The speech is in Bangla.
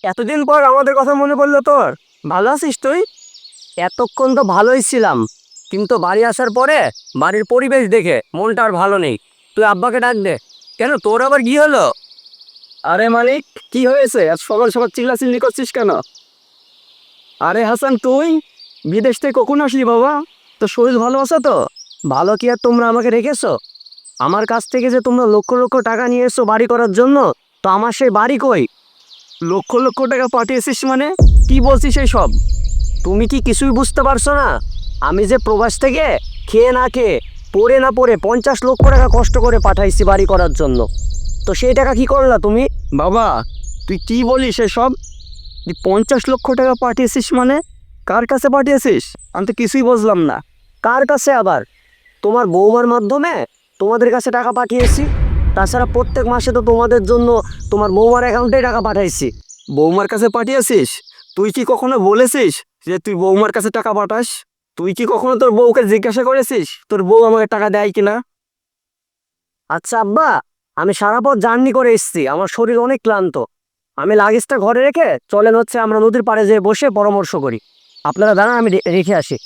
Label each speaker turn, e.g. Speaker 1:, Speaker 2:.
Speaker 1: এতদিন পর আমাদের কথা মনে পড়লো তোর? ভালো আছিস তুই? এতক্ষণ তো ভালোই ছিলাম, কিন্তু বাড়ি আসার পরে বাড়ির পরিবেশ দেখে মনটা আর ভালো নেই। তুই আব্বাকে ডাক দে। কেন, তোর আবার কি হলো? আরে মালিক, কি হয়েছে? আজ সকাল সকাল চিল্লাচিল্লি করছিস কেন? আরে হাসান, তুই বিদেশ থেকে কখন আসলি বাবা? তোর শরীর ভালো আছে তো? ভালো কি আর তোমরা আমাকে রেখেছো? আমার কাছ থেকে যে তোমরা লক্ষ লক্ষ টাকা নিয়ে এসছো বাড়ি করার জন্য, তো আমার সেই বাড়ি কই? লক্ষ লক্ষ টাকা পাঠিয়েছিস মানে? কি বলছিস এই সব? তুমি কি কিছুই বুঝতে পারছো না? আমি যে প্রবাস থেকে খেয়ে না খেয়ে, পড়ে না পড়ে 50 লক্ষ টাকা কষ্ট করে পাঠাইছি বাড়ি করার জন্য। তো সেই টাকা কি করলা তুমি? বাবা, তুই কি বলিস এসব? তুই 50 লক্ষ টাকা পাঠিয়েছিস মানে? কার কাছে পাঠিয়েছিস? আমি তো কিছুই বুঝলাম না। কার কাছে আবার? তোমার বৌমার মাধ্যমে তোমাদের কাছে টাকা পাঠিয়েছি। তাছাড়া প্রত্যেক মাসে তো তোমাদের জন্য তোমার বৌমার অ্যাকাউন্টে টাকা পাঠাইছি। বৌমার কাছে পাঠিয়েছিস? তুই কি কখনো বলেছিস যে তুই বৌমার কাছে টাকা পাঠাস? তুই কি কখনো তোর বউকে জিজ্ঞাসা করেছিস তোর বউ আমাকে টাকা দেয় কিনা? আচ্ছা আব্বা, আমি সারা পথ জার্নি করে এসেছি, আমার শরীর অনেক ক্লান্ত। আমি লাগেজটা ঘরে রেখে চলেন, হচ্ছে আমরা নদীর পাড়ে যেয়ে বসে পরামর্শ করি। আপনারা দাঁড়ান, আমি রেখে আসি।